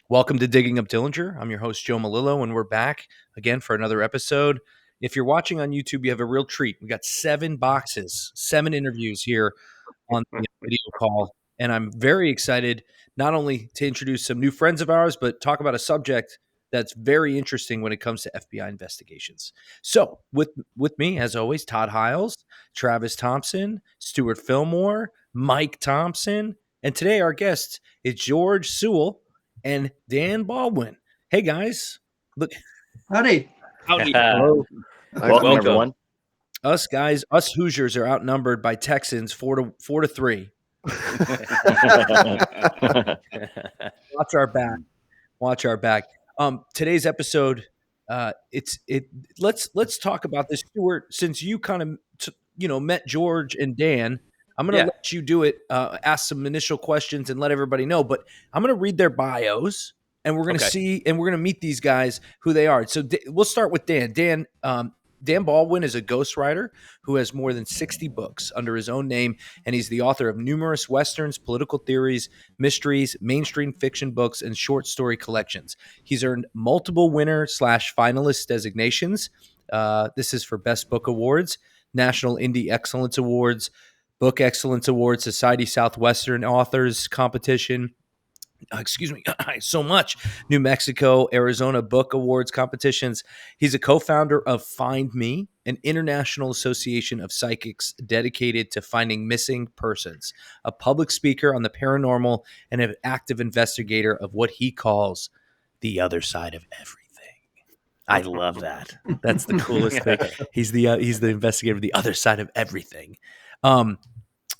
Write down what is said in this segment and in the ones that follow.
Welcome to Digging Up Dillinger. I'm your host, Joe Malillo, and we're back again for another episode. If you're watching on YouTube, you have a real treat. We got 7 boxes, 7 interviews here on the video call, and I'm very excited not only to introduce some new friends of ours, but talk about a subject that's very interesting when it comes to FBI investigations. So, with me, as always, Todd Hiles, Travis Thompson, Stuart Fillmore, Mike Thompson, and today our guest is George Sewell and Dan Baldwin. Hey guys, look, Howdy. howdy. Hello. Welcome, everyone. Us guys, us Hoosiers are outnumbered by Texans 4-3. Watch our back. Watch our back. Today's episode, let's talk about this, Stuart. Since you kind of met George and Dan, I'm going to let you do it. Ask some initial questions and let everybody know. But I'm going to read their bios, and we're going to see, and we're going to meet these guys who they are. So we'll start with Dan. Dan Baldwin is a ghostwriter who has more than 60 books under his own name, and he's the author of numerous westerns, political theories, mysteries, mainstream fiction books, and short story collections. He's earned multiple winner/finalist designations. This is for Best Book Awards, National Indie Excellence Awards, Book Excellence Awards, Society Southwestern Authors Competition. So much. New Mexico, Arizona Book Awards competitions. He's a co-founder of Find Me, an international association of psychics dedicated to finding missing persons, a public speaker on the paranormal, and an active investigator of what he calls the other side of everything. I love that. That's the coolest thing. He's the investigator of the other side of everything.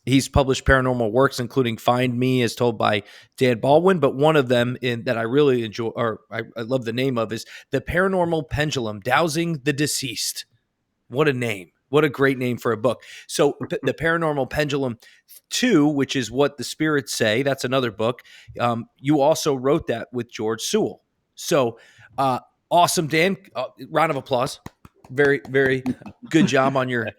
He's published paranormal works, including Find Me, as told by Dan Baldwin, but one of them that I really enjoy, or I love the name of, is The Paranormal Pendulum, Dowsing the Deceased. What a name. What a great name for a book. So The Paranormal Pendulum 2, which is What the Spirits Say, that's another book. You also wrote that with George Sewell. So awesome, Dan. Round of applause. Very, very good job on your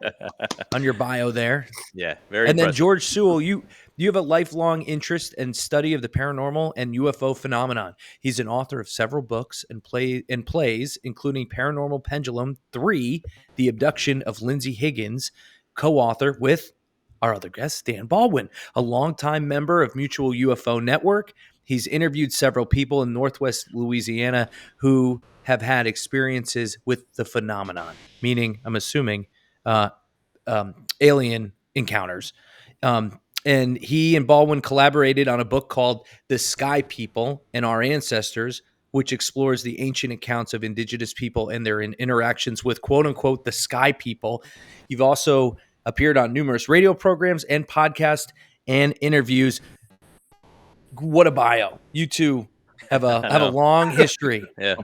bio there. Yeah, very. And then impressive. George Sewell, you have a lifelong interest and study of the paranormal and UFO phenomenon. He's an author of several books and plays, including Paranormal Pendulum 3, The Abduction of Lindsay Higgins, co-author with our other guest, Dan Baldwin, a longtime member of Mutual UFO Network. He's interviewed several people in Northwest Louisiana who have had experiences with the phenomenon, meaning, I'm assuming, alien encounters. And he and Baldwin collaborated on a book called The Sky People and Our Ancestors, which explores the ancient accounts of indigenous people and their interactions with, quote unquote, the Sky People. You've also appeared on numerous radio programs and podcasts and interviews. What a bio. You two have a long history. Yeah.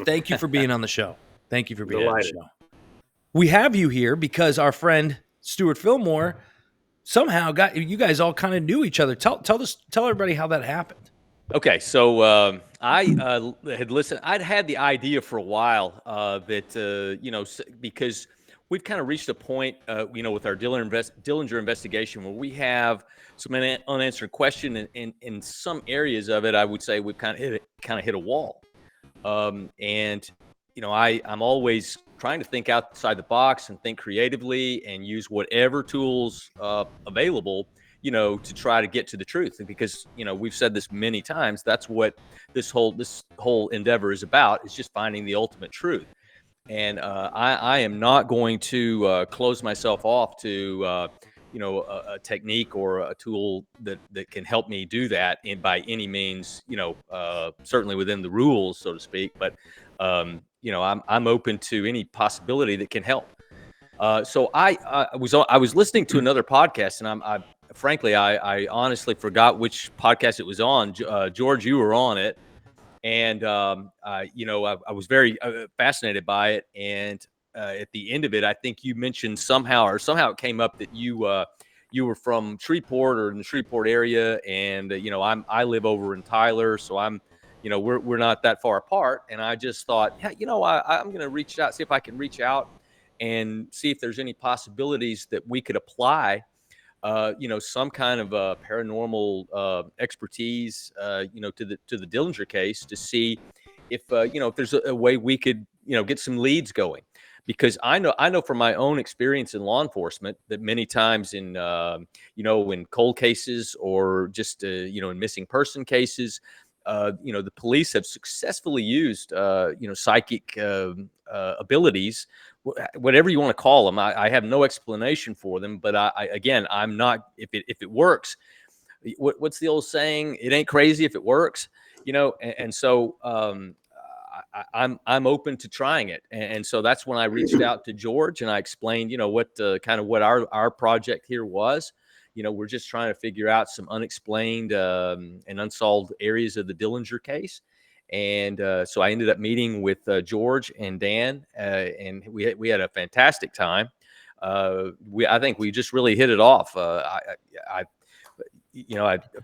Thank you for being on the show. Thank you for being on the show. We have you here because our friend Stuart Fillmore somehow got you guys all kind of knew each other. Tell everybody how that happened. Okay, so I had listened. I'd had the idea for a while that because we've kind of reached a point, with our Dillinger investigation where we have some unanswered question, and in some areas of it, I would say we've kind of hit a wall. And I'm always trying to think outside the box and think creatively and use whatever tools available, to try to get to the truth. And because, we've said this many times, that's what this whole endeavor is about, is just finding the ultimate truth. And I am not going to close myself off to, a technique or a tool that can help me do that by any means, certainly within the rules, so to speak. But, I'm open to any possibility that can help. So I was listening to another podcast, and I honestly forgot which podcast it was on. George, you were on it, and I was very fascinated by it. And at the end of it, I think you mentioned somehow it came up that you were from Shreveport or in the Shreveport area, and I live over in Tyler, so I'm. We're not that far apart. And I just thought, I'm going to reach out, see if I can reach out and see if there's any possibilities that we could apply some kind of paranormal expertise, to the Dillinger case to see if if there's a way we could get some leads going, because I know from my own experience in law enforcement that many times in cold cases or just in missing person cases, the police have successfully used psychic abilities, whatever you want to call them. I have no explanation for them, but again, I'm not, if it works, what's the old saying? It ain't crazy if it works, and so I'm open to trying it, and so that's when I reached out to George and I explained, what kind of what our project here was. We're just trying to figure out some unexplained and unsolved areas of the Dillinger case. And so I ended up meeting with George and Dan, and we had a fantastic time. I think we just really hit it off. I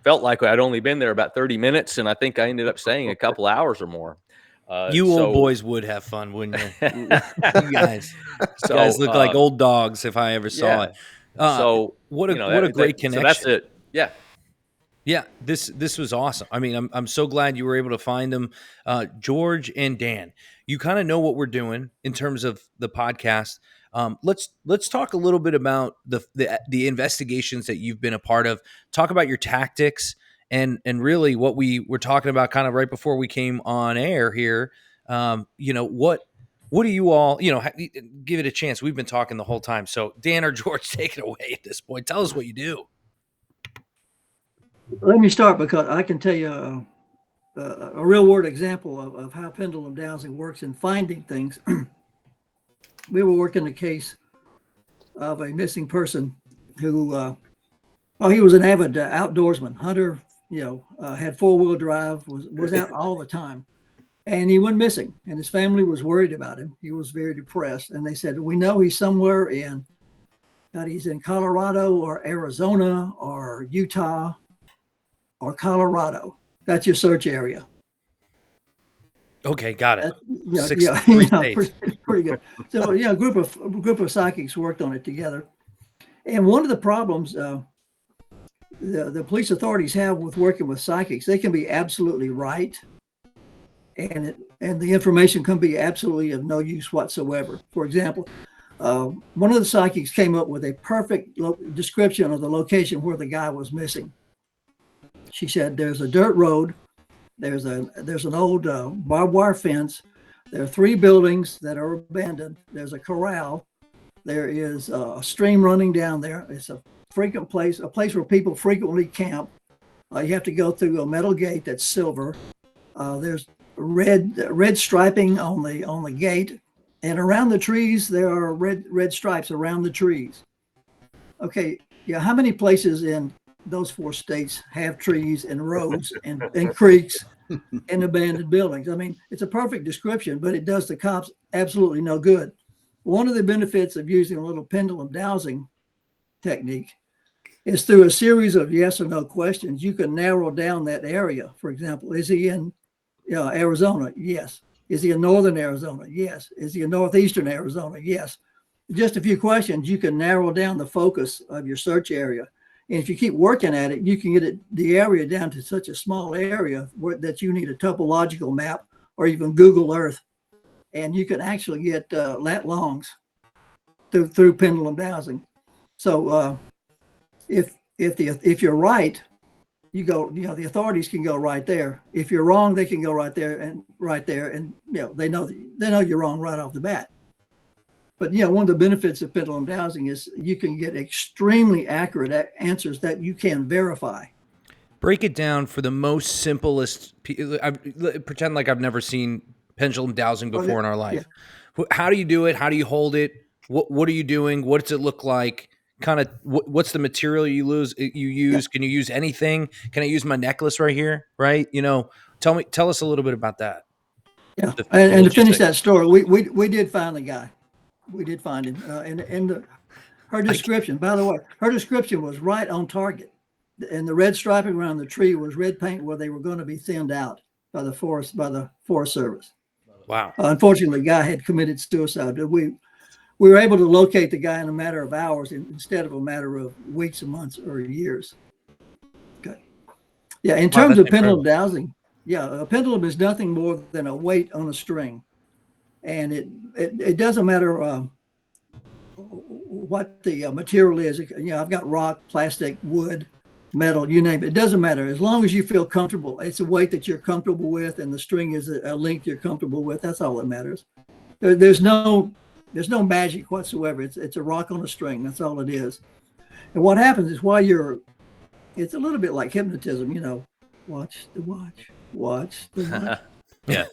felt like I'd only been there about 30 minutes, and I think I ended up staying a couple hours or more. You old boys would have fun, wouldn't you? You guys look like old dogs if I ever saw it. So what a great connection. So that's it. Yeah. Yeah, this was awesome. I mean, I'm so glad you were able to find them, George and Dan. You kind of know what we're doing in terms of the podcast. Let's talk a little bit about the investigations that you've been a part of. Talk about your tactics and really what we were talking about kind of right before we came on air here. What do you all, give it a chance. We've been talking the whole time. So Dan or George, take it away at this point. Tell us what you do. Let me start, because I can tell you a real world example of how pendulum dowsing works in finding things. We were working a case of a missing person who, he was an avid outdoorsman, hunter, had 4-wheel drive, was out all the time. And he went missing, and his family was worried about him. He was very depressed. And they said, we know he's somewhere he's in Colorado or Arizona or Utah or Colorado. That's your search area. Okay, got it. Pretty good. So, a group of psychics worked on it together. And one of the problems the police authorities have with working with psychics, they can be absolutely right, and the information can be absolutely of no use whatsoever. For example, one of the psychics came up with a perfect description of the location where the guy was missing. She said, there's a dirt road, there's an old barbed wire fence, there are 3 buildings that are abandoned, there's a corral, there is a stream running down there. It's a frequent place, a place where people frequently camp. You have to go through a metal gate that's silver. There's red striping on the gate, and around the trees there are red stripes around the trees. Okay, how many places in those 4 states have trees and roads and creeks and abandoned buildings? I mean, it's a perfect description, but it does the cops absolutely no good. One of the benefits of using a little pendulum dowsing technique is through a series of yes or no questions, you can narrow down that area. For example, is he in Arizona? Yes. Is he in northern Arizona? Yes. Is he in northeastern Arizona? Yes. Just a few questions, you can narrow down the focus of your search area. And if you keep working at it, you can get the area down to such a small area that you need a topological map or even Google Earth. And you can actually get lat longs through pendulum dowsing. So if you're right, you go, the authorities can go right there. If you're wrong, they can go right there, and they know you're wrong right off the bat. But one of the benefits of pendulum dowsing is you can get extremely accurate answers that you can verify. Break it down for the most simplest. Pretend like I've never seen pendulum dowsing before in our life. Yeah. How do you do it? How do you hold it? What are you doing? What does it look like? Kind of what's the material you use? Yeah. Can you use anything? Can I use my necklace right here? Right? Tell us a little bit about that. Yeah, and to finish that story, we did find the guy. We did find him, and her description. By the way, her description was right on target, and the red striping around the tree was red paint where they were going to be thinned out by the Forest Service. Wow. Unfortunately, the guy had committed suicide. we were able to locate the guy in a matter of hours instead of a matter of weeks and months or years. Okay. Yeah. In terms of pendulum dowsing, a pendulum is nothing more than a weight on a string. And it doesn't matter what the material is. I've got rock, plastic, wood, metal, you name it. It doesn't matter. As long as you feel comfortable, it's a weight that you're comfortable with, and the string is a length you're comfortable with. That's all that matters. There's no magic whatsoever. It's a rock on a string. That's all it is. And what happens is it's a little bit like hypnotism, watch the watch, watch the watch. Yeah.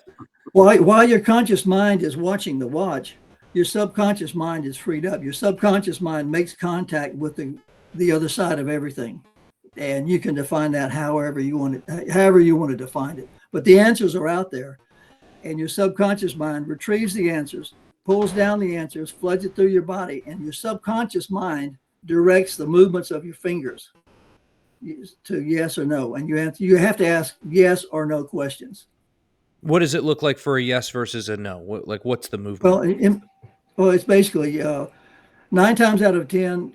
While your conscious mind is watching the watch, your subconscious mind is freed up. Your subconscious mind makes contact with the other side of everything. And you can define that however you want to define it. But the answers are out there. And your subconscious mind retrieves the answers, pulls down the answers, floods it through your body, and your subconscious mind directs the movements of your fingers to yes or no. And you have to ask yes or no questions. What does it look like for a yes versus a no? What's the movement? Well, it's basically 9 times out of 10,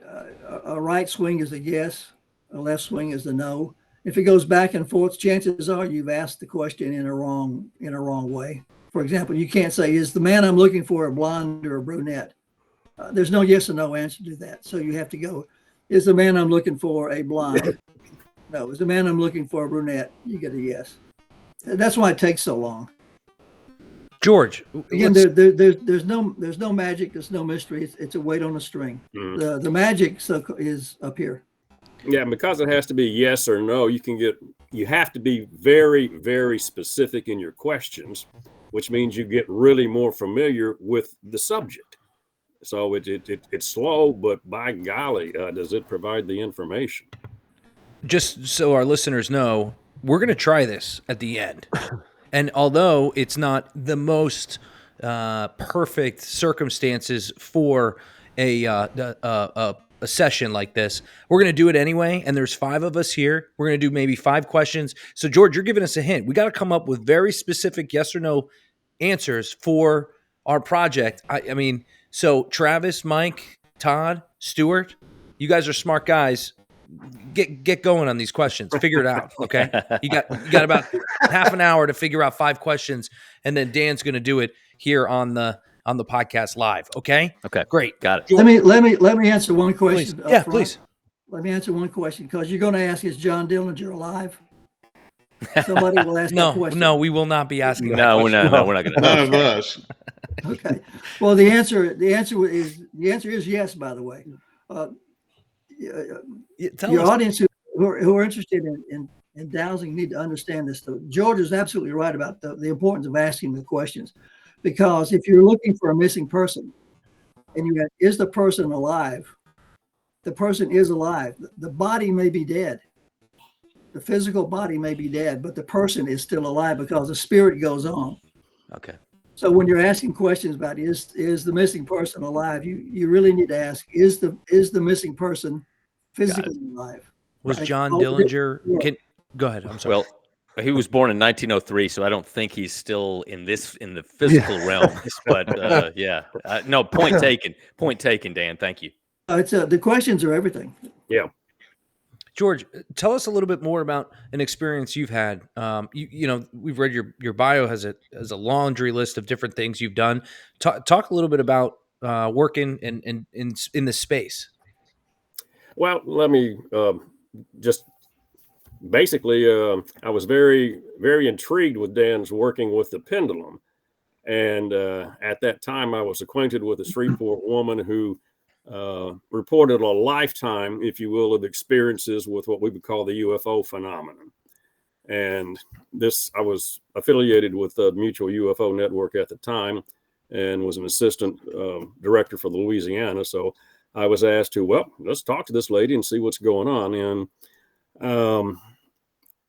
a right swing is a yes, a left swing is a no. If it goes back and forth, chances are you've asked the question in a wrong way. For example, you can't say, is the man I'm looking for a blonde or a brunette? There's no yes or no answer to that. So you have to go, is the man I'm looking for a blonde? No. Is the man I'm looking for a brunette? You get a yes. That's why it takes so long. George, again, there's no magic. There's no mystery. It's a weight on a string. Mm. The magic is up here. Yeah, because it has to be yes or no, you have to be very, very specific in your questions, which means you get really more familiar with the subject. So it's slow, but by golly, does it provide the information? Just so our listeners know, we're going to try this at the end. And although it's not the most perfect circumstances for a session like this, we're going to do it anyway. And there's 5 of us here. We're going to do maybe 5 questions. So George, you're giving us a hint. We got to come up with very specific yes or no answers for our project. I mean, so Travis, Mike, Todd, Stuart, you guys are smart guys. Get going on these questions. Figure it out, okay? You got about half an hour to figure out 5 questions, and then Dan's going to do it here on the podcast live. Okay. Okay. Great. Got it. Let me answer one question. Please. Yeah, please. Let me answer one question because you're going to ask, is John Dillinger alive? Somebody will ask that question. No, we will not be asking. No, we're not going to. None of us. Okay. Well, the answer is yes. By the way, your audience who are interested in dowsing need to understand this. George is absolutely right about the importance of asking the questions, because if you're looking for a missing person and you ask, is the person alive? The person is alive. The body may be dead. The physical body may be dead, but the person is still alive because the spirit goes on. Okay. So when you're asking questions about is the missing person alive, you really need to ask, is the missing person physically alive? Was John Dillinger? Go ahead. I'm sorry. Well, he was born in 1903, so I don't think he's still in the physical realm. But yeah, no. Point taken. Point taken, Dan. Thank you. The questions are everything. Yeah. George, tell us a little bit more about an experience you've had. We've read your bio has a laundry list of different things you've done. Talk a little bit about working in this space. Well, let me just basically, I was very, very intrigued with Dan's working with the pendulum. And at that time, I was acquainted with a Shreveport woman who reported a lifetime, if you will, of experiences with what we would call the UFO phenomenon. And I was affiliated with the Mutual UFO Network at the time and was an assistant director for Louisiana. So I was asked to, let's talk to this lady and see what's going on. And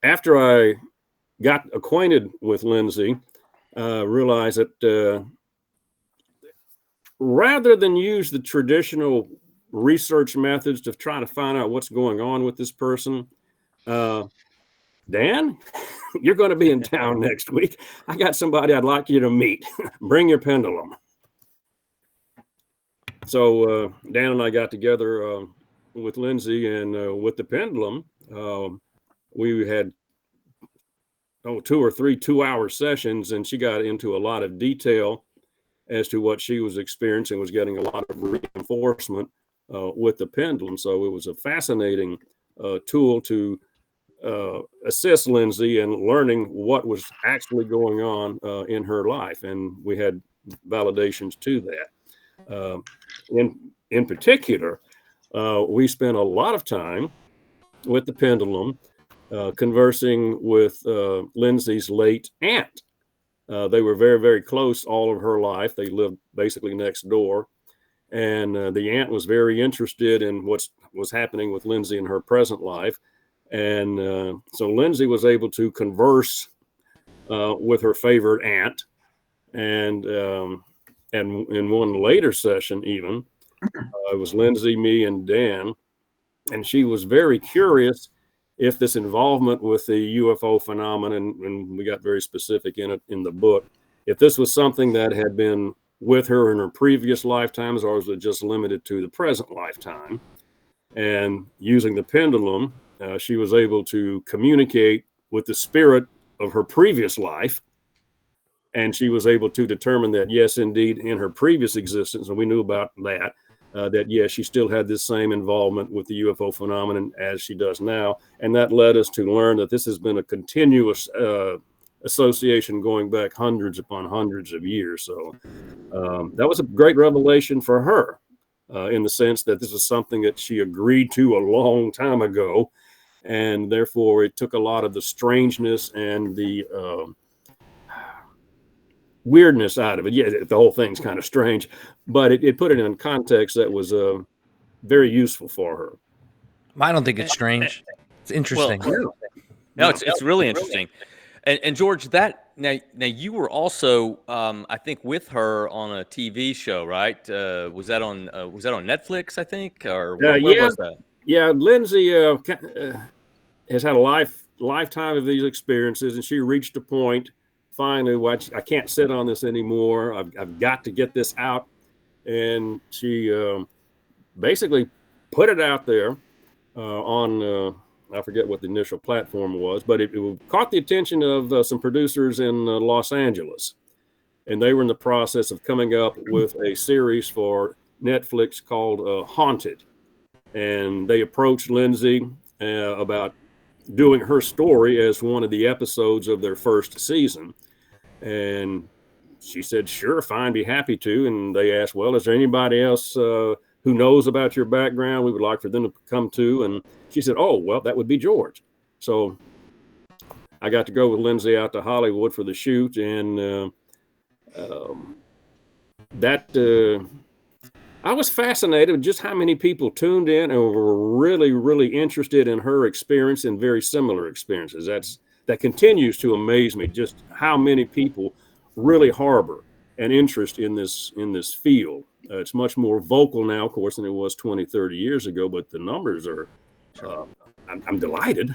after I got acquainted with Lindsay, realized that rather than use the traditional research methods to try to find out what's going on with this person, Dan, you're going to be in town next week. I got somebody I'd like you to meet. Bring your pendulum. So Dan and I got together with Lindsay and with the Pendulum. We had 2 or 3 2-hour sessions, and she got into a lot of detail as to what she was experiencing, was getting a lot of reinforcement with the Pendulum. So it was a fascinating tool to assist Lindsay in learning what was actually going on in her life. And we had validations to that. In particular, we spent a lot of time with the Pendulum conversing with Lindsay's late aunt. They were very, very close all of her life. They lived basically next door. And the aunt was very interested in what was happening with Lindsay in her present life. And so Lindsay was able to converse with her favorite aunt. And in one later session, even, it was Lindsay, me, and Dan. And she was very curious if this involvement with the UFO phenomenon, and we got very specific in it in the book, if this was something that had been with her in her previous lifetimes, or was it just limited to the present lifetime? And using the Pendulum, she was able to communicate with the spirit of her previous life. And she was able to determine that, yes, indeed, in her previous existence, and we knew about that, that, yes, she still had this same involvement with the UFO phenomenon as she does now. And that led us to learn that this has been a continuous association going back hundreds upon hundreds of years. So that was a great revelation for her in the sense that this was something that she agreed to a long time ago. And therefore, it took a lot of the strangeness and the weirdness out of it. Yeah, the whole thing's kind of strange, but it put it in context that was very useful for her. I don't think it's strange. It's interesting. Well, no, it's really interesting. And George, that now you were also I think with her on a TV show, right? Was that on Netflix, I think, or where was that? Yeah, Lindsay has had a lifetime of these experiences, and she reached a point finally, I can't sit on this anymore. I've got to get this out. And she basically put it out there on, I forget what the initial platform was, but it caught the attention of some producers in Los Angeles. And they were in the process of coming up with a series for Netflix called Haunted. And they approached Lindsay about doing her story as one of the episodes of their first season. And she said, sure, fine, be happy to. And they asked, well, is there anybody else who knows about your background? We would like for them to come too. And she said, oh, well, that would be George. So I got to go with Lindsay out to Hollywood for the shoot. And I was fascinated with just how many people tuned in and were really, really interested in her experience and very similar experiences. That continues to amaze me, just how many people really harbor an interest in this field. It's much more vocal now, of course, than it was 20, 30 years ago, but the numbers are, I'm delighted.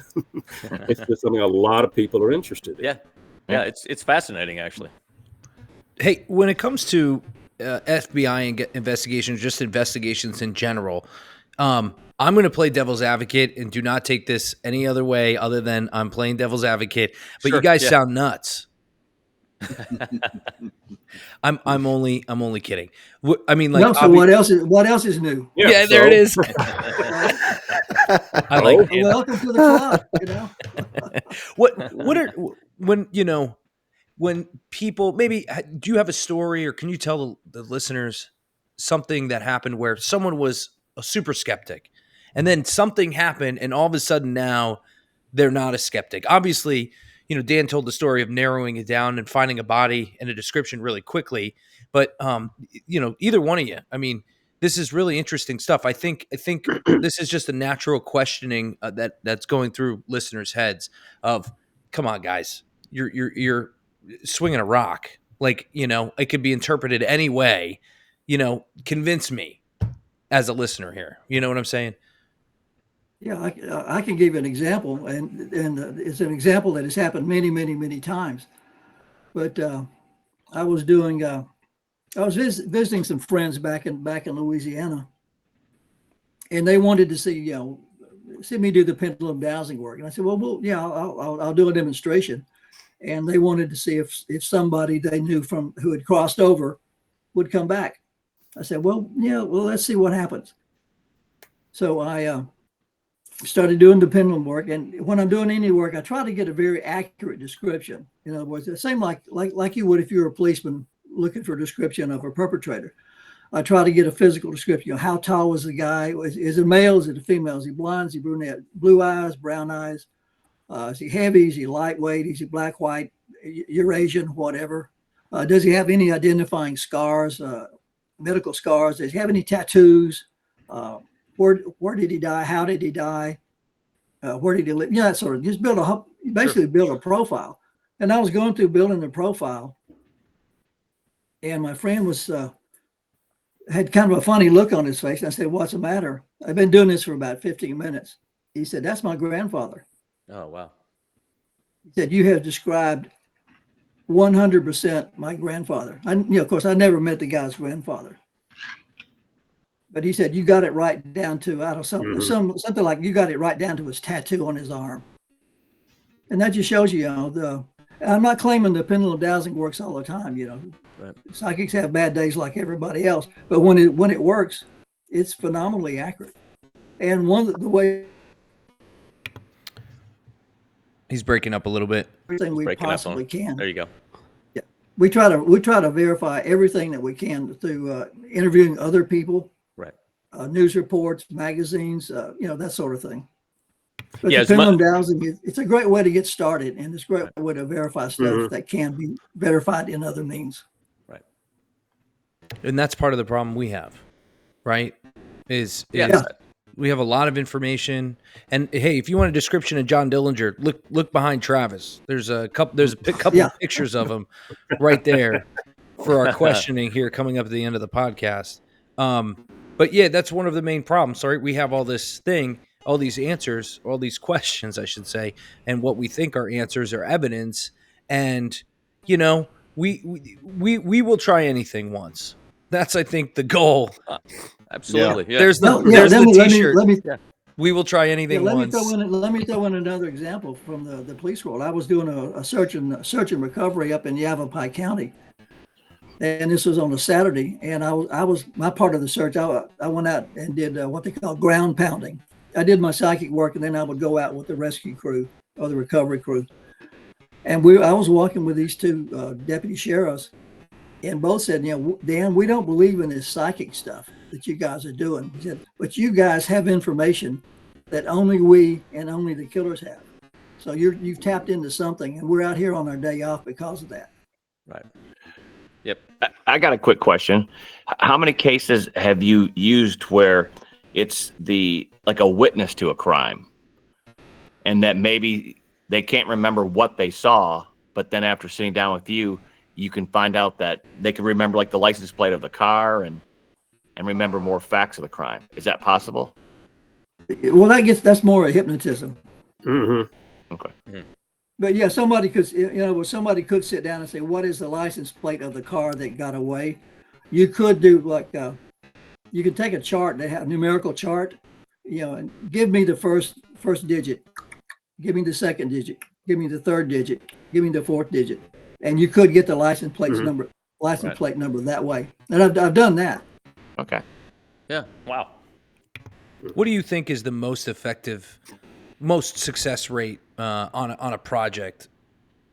It's just something a lot of people are interested in. Yeah, it's fascinating, actually. Hey, when it comes to FBI investigations, just investigations in general, I'm going to play devil's advocate and do not take this any other way other than I'm playing devil's advocate. But you guys sound nuts. I'm only kidding. I mean, like, no, so what else is new? Yeah, there it is. I like it. Welcome to the club. You know, what are when people, maybe, do you have a story, or can you tell the listeners something that happened where someone was a super skeptic and then something happened and all of a sudden now they're not a skeptic? Obviously, Dan told the story of narrowing it down and finding a body and a description really quickly. But, either one of you, I mean, this is really interesting stuff. I think this is just a natural questioning that's going through listeners' heads of, come on, guys, you're swinging a rock. Like, it could be interpreted any way, convince me as a listener here. You know what I'm saying? Yeah, I can give you an example, and it's an example that has happened many, many, many times. But I was doing I was visiting some friends back in Louisiana, and they wanted to see see me do the pendulum dowsing work. And I said, well, yeah, I'll do a demonstration. And they wanted to see if somebody they knew from who had crossed over would come back. I said, well, yeah, well, let's see what happens. So I started doing the pendulum work, and when I'm doing any work, I try to get a very accurate description. In other words, the same like you would if you were a policeman looking for a description of a perpetrator. I try to get a physical description. How tall was the guy? Is it a male? Is it a female? Is he blonde? Is he brunette? Blue eyes, brown eyes? Is he heavy? Is he lightweight? Is he black, white, Eurasian, whatever? Does he have any identifying scars, medical scars? Does he have any tattoos? Where did he die? How did he die? Where did he live? Yeah, that sort of just basically build a profile. And I was going through building the profile, and my friend had kind of a funny look on his face. And I said, "What's the matter?" I've been doing this for about 15 minutes. He said, "That's my grandfather." Oh, wow. He said, "You have described 100% my grandfather." Of course, I never met the guy's grandfather. But he said, "You got it right down to out of something like you got it right down to his tattoo on his arm." And that just shows you, I'm not claiming the pendulum dowsing works all the time. Right. Psychics have bad days like everybody else, but when it works, it's phenomenally accurate. And one of the way he's breaking up a little bit. Everything we possibly can. There you go. Yeah, we try to verify everything that we can through interviewing other people. Right. News reports, magazines, that sort of thing. But the pendulum dowsing, it's a great way to get started, and it's a great way to verify stuff that can be verified in other means. Right. And that's part of the problem we have, right? Is we have a lot of information. And hey, if you want a description of John Dillinger, look behind Travis. There's a couple of pictures of him right there for our questioning here coming up at the end of the podcast. But yeah, that's one of the main problems. Sorry, we have all this thing, all these answers, all these questions, I should say, and what we think are answers or evidence. And we will try anything once. That's, I think, the goal. Absolutely. Yeah. There's the t-shirt. We will try anything once. Let me throw in another example from the police world. I was doing a search and recovery up in Yavapai County. And this was on a Saturday, and I was my part of the search. I went out and did what they call ground pounding. I did my psychic work, and then I would go out with the rescue crew or the recovery crew. And I was walking with these two deputy sheriffs, and both said, Dan, we don't believe in this psychic stuff that you guys are doing. He said, but you guys have information that only we and only the killers have. So you've tapped into something, and we're out here on our day off because of that. Right. Yep. I got a quick question. How many cases have you used where it's like a witness to a crime, and that maybe they can't remember what they saw, but then after sitting down with you, you can find out that they can remember like the license plate of the car and remember more facts of the crime? Is that possible? Well, that's more a hypnotism. Mm-hmm. Okay. Mm-hmm. But yeah, somebody could sit down and say, what is the license plate of the car that got away? You could do you could take a chart, they have a numerical chart, and give me the first digit, give me the second digit, give me the third digit, give me the fourth digit. And you could get the license plate number that way. And I've done that. Okay. Yeah. Wow. What do you think is the most effective, most success rate on a project,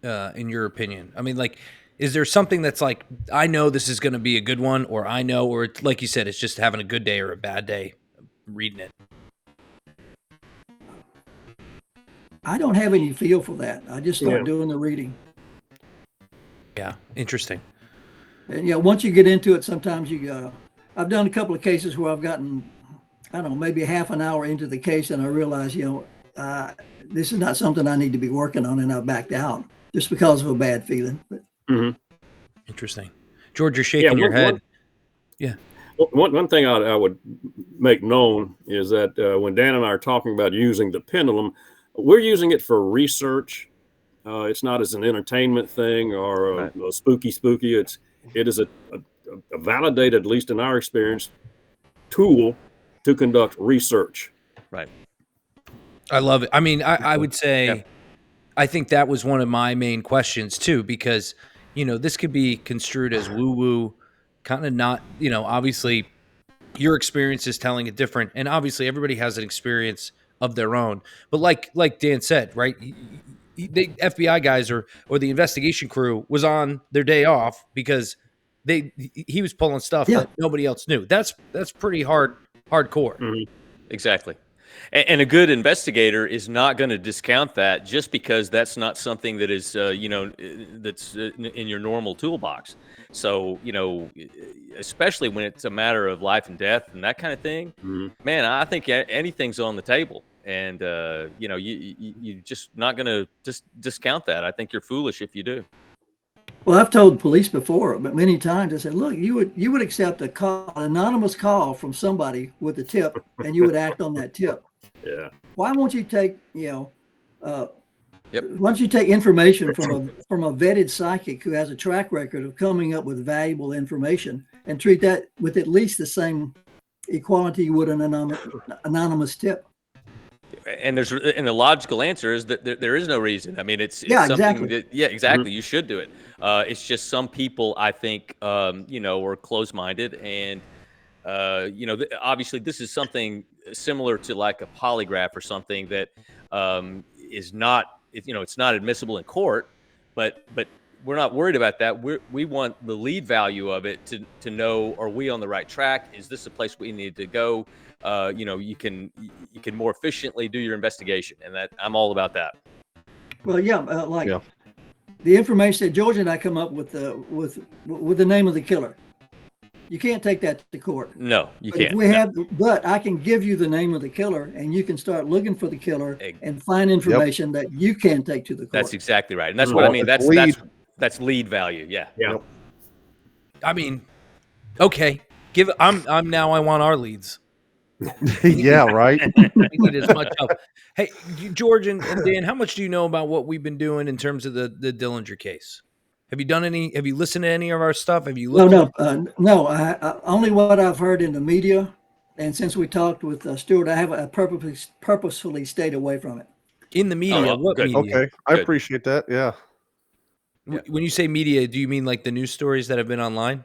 in your opinion? I mean, like, is there something that's like, I know this is going to be a good one, or it's, like you said, it's just having a good day or a bad day reading it? I don't have any feel for that. I just start doing the reading. Yeah, interesting. And once you get into it, sometimes I've done a couple of cases where I've gotten, I don't know, maybe half an hour into the case, and I realize, this is not something I need to be working on, and I backed out just because of a bad feeling. But, interesting. George, you're shaking your head. One thing I would make known is that when Dan and I are talking about using the pendulum, we're using it for research. It's not as an entertainment thing or a spooky. It is a a validated, at least in our experience, tool to conduct research. Right. I love it. I mean, I would say, Yeah. I think that was one of my main questions too, because, this could be construed as woo woo, kind of not, obviously your experience is telling it different. And obviously everybody has an experience of their own. But like Dan said, right? The FBI guys or the investigation crew was on their day off because he was pulling stuff Yeah. that nobody else knew. That's pretty hardcore. Mhm. Exactly. And a good investigator is not going to discount that just because that's not something that is, that's in your normal toolbox. So, especially when it's a matter of life and death and that kind of thing, Mhm. man, I think anything's on the table. And, you're just not going to just discount that. I think you're foolish if you do. Well, I've told police before, but many times I said, look, you would accept an anonymous call from somebody with a tip, and you would act on that tip. Yeah. Why won't you take, Yep. why don't you take information from a vetted psychic who has a track record of coming up with valuable information and treat that with at least the same equality you would an anonymous tip? And the logical answer is that there is no reason. I mean, it's Yeah, something exactly. exactly. You should do it. It's just some people, I think, are closed-minded, and obviously this is something similar to like a polygraph or something that is not, it's not admissible in court, but we're not worried about that. We want the lead value of it to know, are we on the right track? Is this a place we need to go? You can more efficiently do your investigation, and that I'm all about that. Well, yeah, the information that George and I come up with the name of the killer. You can't take that to court. No, you But can't. if we have, but I can give you the name of the killer, and you can start looking for the killer and find information that you can take to the court. That's exactly right, and that's what I mean. That's lead value. Yeah. Yeah. I mean, okay, I'm now I want our leads. Yeah, right. We need as much help. Hey, George and Dan, how much do you know about what we've been doing in terms of the Dillinger case? Have you listened to any of our stuff? Have you looked? No. I only what I've heard in the media, and since we talked with Stuart, I have purposefully stayed away from it. In the media, well, what good. media? Okay, I appreciate that. Yeah. When you say media, do you mean like the news stories that have been online?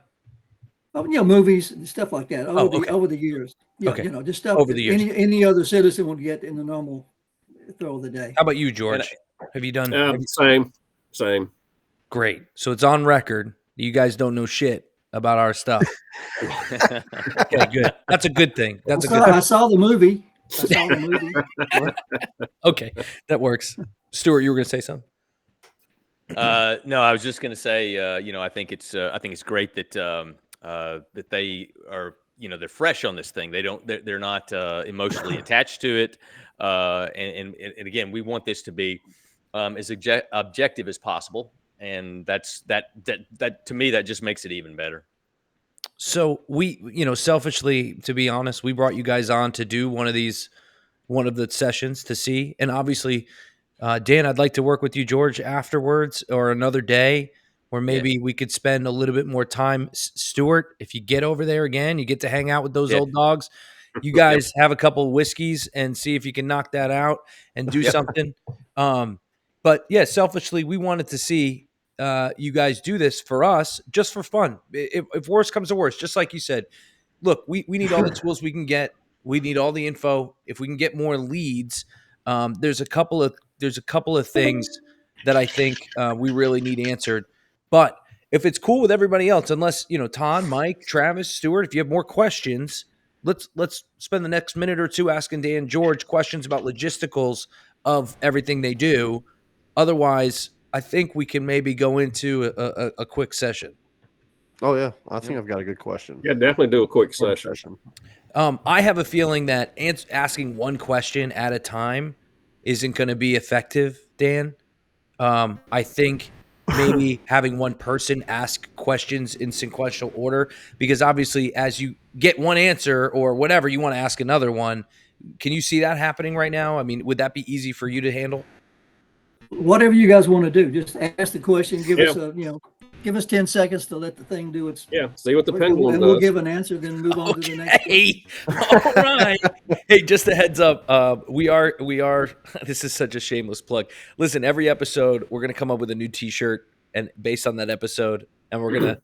Oh, movies and stuff like that over the years. Yeah, Okay. Just stuff Over the years. any other citizen would get in the normal throw of the day. How about you, George? Have you done? Same. Great. So it's on record. You guys don't know shit about our stuff. Okay, good. That's a good thing. I saw the movie. Okay, that works. Stuart, you were going to say something? No, I was just going to say, I think it's great that that they are, they're fresh on this thing. They're not emotionally attached to it. And again, we want this to be as objective as possible. And that to me, that just makes it even better. So we, selfishly, to be honest, we brought you guys on to do one of the sessions to see. And obviously, Dan, I'd like to work with you, George, afterwards or another day where maybe we could spend a little bit more time. Stuart, if you get over there again, you get to hang out with those old dogs. You guys have a couple of whiskeys and see if you can knock that out and do something. But yeah, selfishly, we wanted to see you guys do this for us, just for fun. If worse comes to worse, just like you said, look, we need all the tools we can get. We need all the info. If we can get more leads, there's a couple of things that I think we really need answered. But if it's cool with everybody else, unless Todd, Mike, Travis, Stuart, if you have more questions, let's spend the next minute or two asking Dan, George questions about logisticals of everything they do. Otherwise, I think we can maybe go into a quick session. Oh yeah, I think I've got a good question. Yeah, definitely do a quick session. I have a feeling that asking one question at a time isn't going to be effective, Dan. I think maybe having one person ask questions in sequential order, because obviously as you get one answer or whatever, you want to ask another one. Can you see that happening right now? I mean, would that be easy for you to handle? Whatever you guys want to do, just ask the question, give us Give us 10 seconds to let the thing do its. Yeah. See what the and pendulum we'll does. give an answer, then move on to the next one. Hey, all right. Hey, just a heads up. We are. This is such a shameless plug. Listen, every episode we're gonna come up with a new T-shirt, and based on that episode, and we're gonna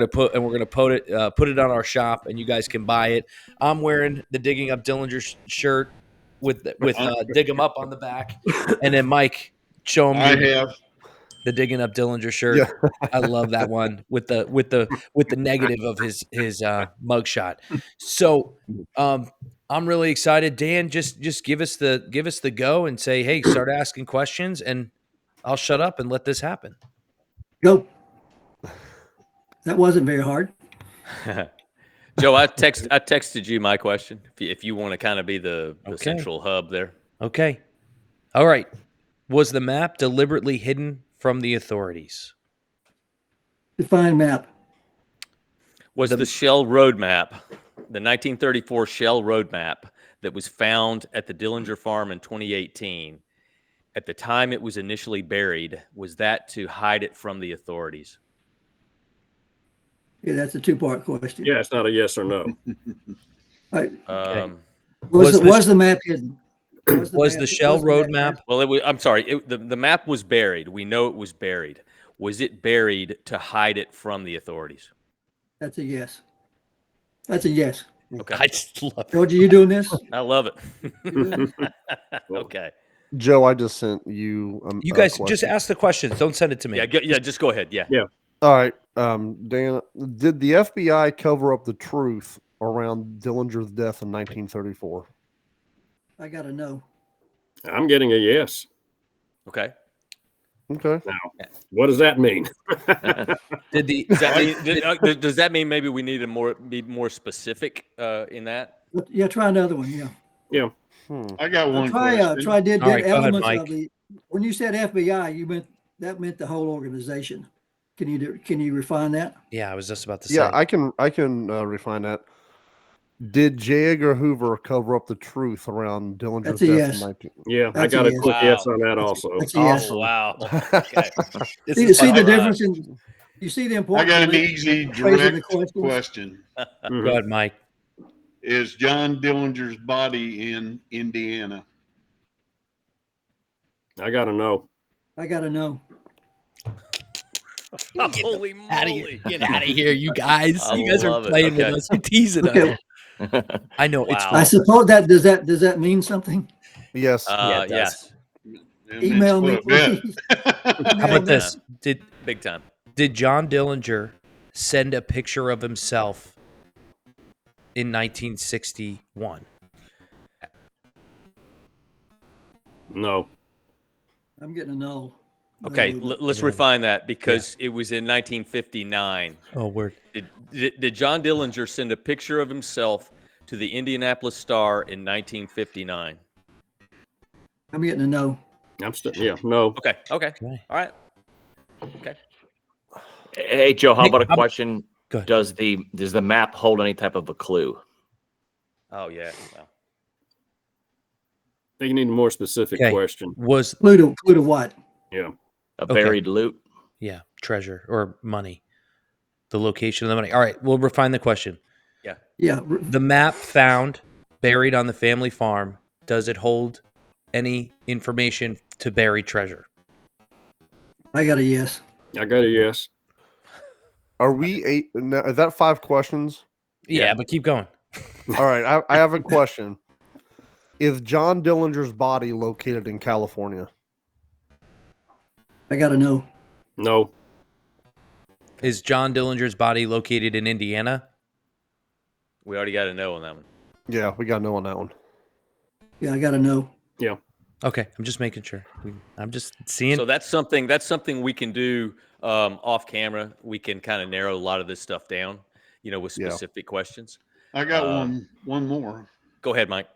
put it on our shop, and you guys can buy it. I'm wearing the Digging Up Dillinger shirt with Dig 'em Up on the back, and then Mike, show I him have. the Digging Up Dillinger shirt. Yeah. I love that one with the negative of his mugshot. So I'm really excited. Dan, just give us the go and say, hey, start asking questions, and I'll shut up and let this happen. Go. That wasn't very hard. Joe, I texted you my question. If you want to kind of be the Okay. central hub there. Okay. All right. Was the map deliberately hidden from the authorities? Define map. Was the Shell road map, the 1934 Shell road map that was found at the Dillinger farm in 2018, at the time it was initially buried, was that to hide it from the authorities? Yeah, that's a two-part question. Yeah, it's not a yes or no. All right. Okay. Was the map hidden? Was the Shell road map? Well, I'm sorry. The map was buried. We know it was buried. Was it buried to hide it from the authorities? That's a yes. That's a yes. Okay. I just love it. George, are you doing this? I love it. Okay. Joe, I just sent you. You a guys question. just ask the questions. Don't send it to me. Yeah, just go ahead. Yeah. All right, Dan. Did the FBI cover up the truth around Dillinger's death in 1934? I got to know. I'm getting a yes. Okay. Okay. Now, what does that mean? Did the Does that mean maybe we need to be more specific in that? Yeah, try another one. Yeah. Yeah. I got one Try question. did All right, go ahead, elements Mike. of the. When you said FBI, that meant the whole organization. Can you refine that? Yeah, I was just about to say. Yeah, I can refine that. Did J. Edgar Hoover cover up the truth around Dillinger's That's a death yes. in 19? Yeah, I That's a got a yes. quick Wow. yes on that also. That's a yes. Oh, wow. Okay. See the All right. difference in. You see the I importance. got of an easy, phrasing the direct questions? question. Mhm. Go ahead, Mike. Is John Dillinger's body in Indiana? I got to know. I got to know. Holy moly. Get out of here, you guys. I You guys are love it. playing Okay. with us. You're teasing Okay. us. I know it's Wow. I suppose does that mean something? Yes. Yeah, it does. Yes. And Email me, that's what I bet. please. How about this? Big time. Did John Dillinger send a picture of himself in 1961? No. I'm getting a no. Okay, No. let's refine that because it was in 1959. Oh, word. Did John Dillinger send a picture of himself to the Indianapolis Star in 1959? I'm getting a no. I'm still, yeah, no. Okay. Okay. All right. Okay. Hey, Joe, how Nick, about a question? Go ahead. Does the map hold any type of a clue? Oh, yeah. Well, I think you need a more specific Okay. question. Was Clue to what? Yeah. A Okay. buried loot? treasure or money, the location of the money. All right, we'll refine the question. Yeah. The map found buried on the family farm, does it hold any information to bury treasure? I got a yes. I got a yes. Are we eight? Now, is that 5 questions? Yeah, but keep going. All right. I have a question. Is John Dillinger's body located in California? I got a no. No. Is John Dillinger's body located in Indiana? we already got a no on that one. Yeah, we got no on that one. Yeah, I got a no. Yeah. Okay, I'm just making sure. I'm just seeing. So that's something we can do off camera. We can kind of narrow a lot of this stuff down, with Yeah. specific questions. I got one more. Go ahead, Mike.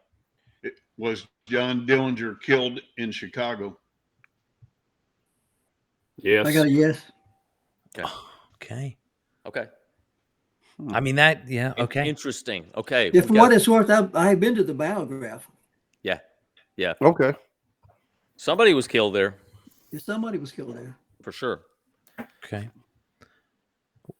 Was John Dillinger killed in Chicago? Yes. I got a yes. Okay. Okay. I mean that. Yeah. Okay. Interesting. Okay. If for what it's worth, I've been to the biograph. Yeah. Okay. Somebody was killed there If somebody was killed there. for sure. Okay.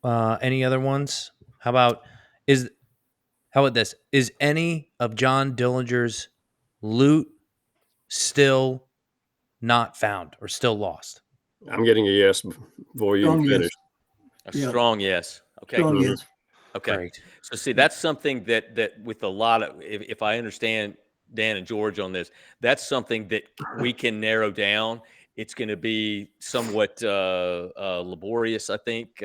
Any other ones? How about this? Is any of John Dillinger's loot still not found or still lost? I'm getting a yes before you Strong yes. finish. A Yeah. strong yes. Okay. Strong Mhm. yes. Okay. Great. So see, that's something that with a lot of, if I understand Dan and George on this, that's something that we can narrow down. It's going to be somewhat laborious, I think.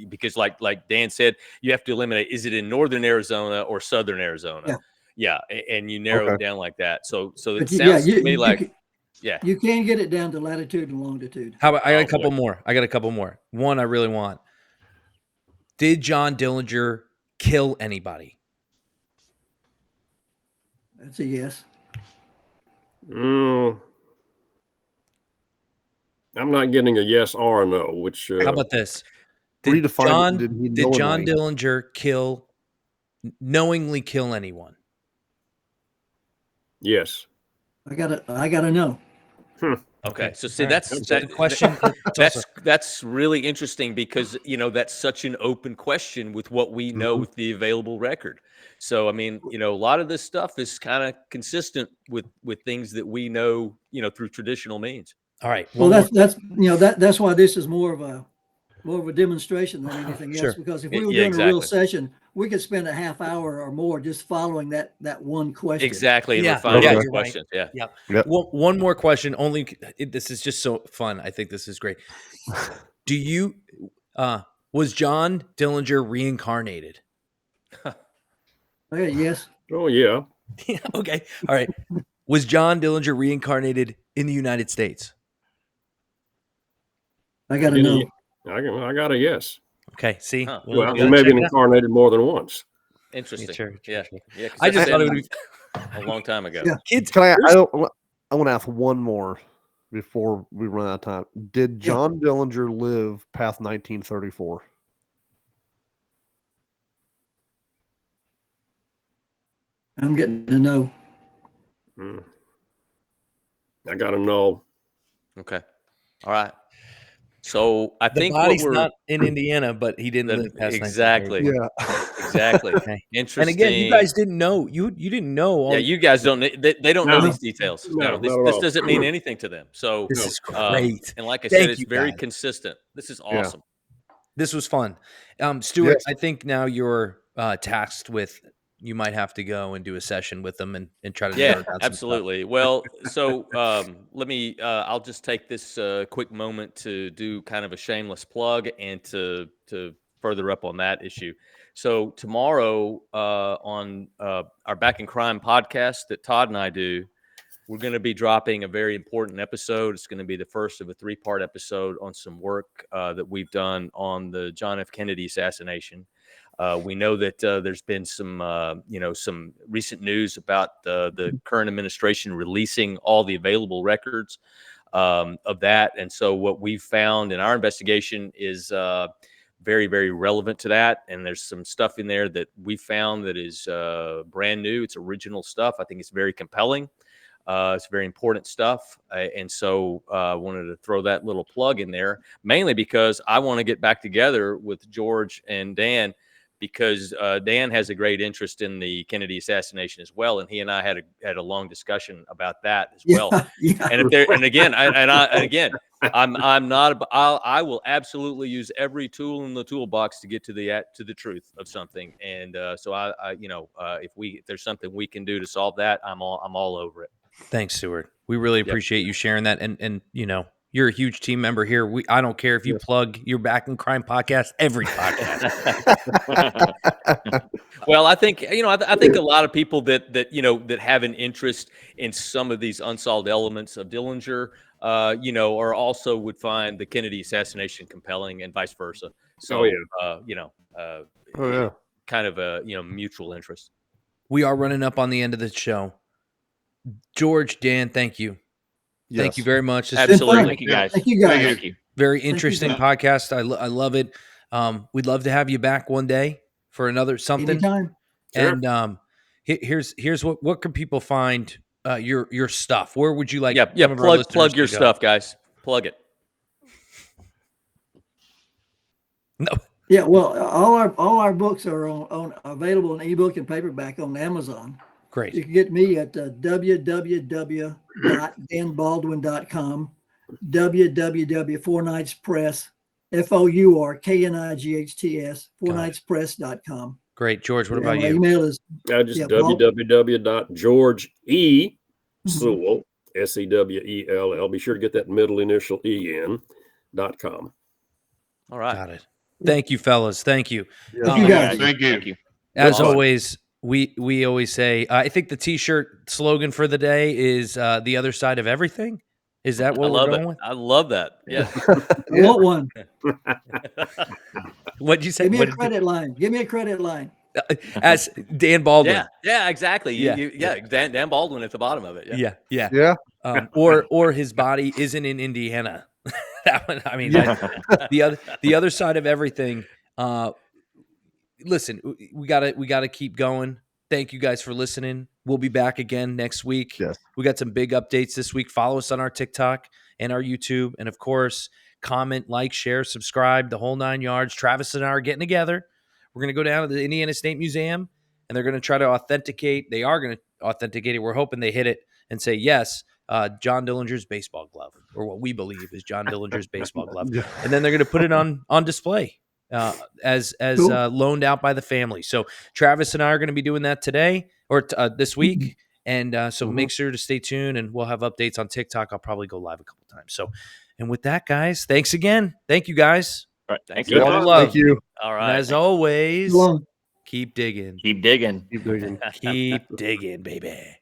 Because like Dan said, you have to eliminate: is it in northern Arizona or southern Arizona? Yeah. And you narrow Okay. it down like that. So it But sounds to me like, you can get it down to latitude and longitude. How about I got a boy. couple more. I got a couple more. One I really want. Did John Dillinger kill anybody? That's a yes. I'm not getting a yes or a no. Which How about this? Redefine it. Did he Did John knowingly? Dillinger knowingly kill anyone? yes. I gotta know. Okay. So see, All right. that's That's that, a good question. but it's also- that's really interesting because that's such an open question with what we know Mhm. with the available record. So I mean, a lot of this stuff is kind of consistent with things that we know, through traditional means. all right. Well, One more. that's why this is more of a demonstration than anything else. Sure. Because if we were Yeah, doing a real exactly. session, we could spend a half hour or more just following that one question. Exactly, and Yeah, refining yeah, those you're right. questions. Yeah. Yeah. Yep. One more question. This is just so fun. I think this is great. Do you was John Dillinger reincarnated? Okay, yes. Oh yeah. Yeah. Okay. All right. Was John Dillinger reincarnated in the United States? I gotta know. I got a yes. Okay. See. Huh. Well, we he gotta may check be it out. incarnated more than once. Interesting. Sure, Yeah. sure. Yeah. 'Cause I that's just thought it been would be a long time ago. Yeah. kids. Can I? there's- I want to ask one more before we run out of time. Did Yeah. John Dillinger live past 1934? I'm getting to know. Mm. I got to know. Okay. All right. So I The think body's what we're not in Indiana, but he didn't live past 1934. exactly. Yeah. Exactly. Okay. Interesting. And again, you guys didn't know. You didn't know. All Yeah, you guys don't. They don't know No. these details. No, No, this not at all. doesn't mean anything to them. So This is great. and like I Thank said, it's you, very guys. consistent. This is Yeah. awesome. This was fun. Stuart, Yes. I think now you're tasked with. You might have to go and do a session with them and try to Yeah, narrow down some stuff. absolutely. Well, so let me. I'll just take this quick moment to do kind of a shameless plug and to further up on that issue. So tomorrow on our Back in Crime podcast that Todd and I do, we're going to be dropping a very important episode. It's going to be the first of a 3-part episode on some work that we've done on the John F. Kennedy assassination. We know that there's been some recent news about the current administration releasing all the available records of that. And so what we've found in our investigation is very, very relevant to that. And there's some stuff in there that we found that is brand new. It's original stuff. I think it's very compelling. It's very important stuff. And so I wanted to throw that little plug in there, mainly because I want to get back together with George and Dan, because Dan has a great interest in the Kennedy assassination as well, and he and I had a long discussion about that as well. Yeah. And if there, and again, I'm not. I will absolutely use every tool in the toolbox to get to the truth of something. And so if there's something we can do to solve that, I'm all over it. Thanks, Stuart. We really appreciate you sharing that. And you're a huge team member here. I don't care if you plug your Back in Crime podcast, every podcast. Well, I think I think a lot of people that have an interest in some of these unsolved elements of Dillinger, or also would find the Kennedy assassination compelling, and vice versa. So, kind of a mutual interest. We are running up on the end of the show. George, Dan, thank you. Yes. Thank you very much. This Absolutely. was Thank you, guys. Thank you, guys. Thank you. very interesting guys. podcast. I love it. We'd love to have you back one day for another something. Anytime. Sure. And here's what can people find your stuff? Where would you like? Yeah. some of our Plug your listeners to go? stuff, guys. Plug it. No. Yeah, well, all our books are on available in ebook and paperback on Amazon. Great. You can get me at www.danbaldwin.com, www.fournightspress, FOURKNIGHTS, fournightspress.com. Great. George, what about My you? email is Just www.georgesewell, SEWELL. Be sure to get that middle initial EN.com. All right. Got it. Thank you, fellas. Thank you. Thank you guys. Thank you. Thank you. As Awesome. always, we always say, I think the T-shirt slogan for the day is the other side of everything. Is that I what we're love going it. with? I love that. Yeah. I want one. What'd you say? Give me a What did- credit line. Give me a credit line. As Dan Baldwin. Yeah, exactly. Yeah. Dan Baldwin at the bottom of it. Yeah. Yeah. Yeah. Or his body isn't in Indiana. That one, I mean, the other side of everything. Listen, we gotta keep going. Thank you guys for listening. We'll be back again next week. Yes. We got some big updates this week. Follow us on our TikTok and our YouTube, and of course, comment, like, share, subscribe, the whole 9 yards. Travis and I are getting together. We're gonna go down to the Indiana State Museum, and they're gonna try to authenticate. They are gonna authenticate it. We're hoping they hit it and say yes. John Dillinger's baseball glove, or what we believe is John Dillinger's baseball glove, Yeah. and then they're going to put it on display as Cool. loaned out by the family. So Travis and I are going to be doing that today or this week, and so make sure to stay tuned, and we'll have updates on TikTok. I'll probably go live a couple times. So, and with that, guys, thanks again. Thank you, guys. All right. Thank Good you. All the talk. love. Thank you. All And right. as always, So long. keep digging. Keep digging. Keep digging. Keep digging, baby.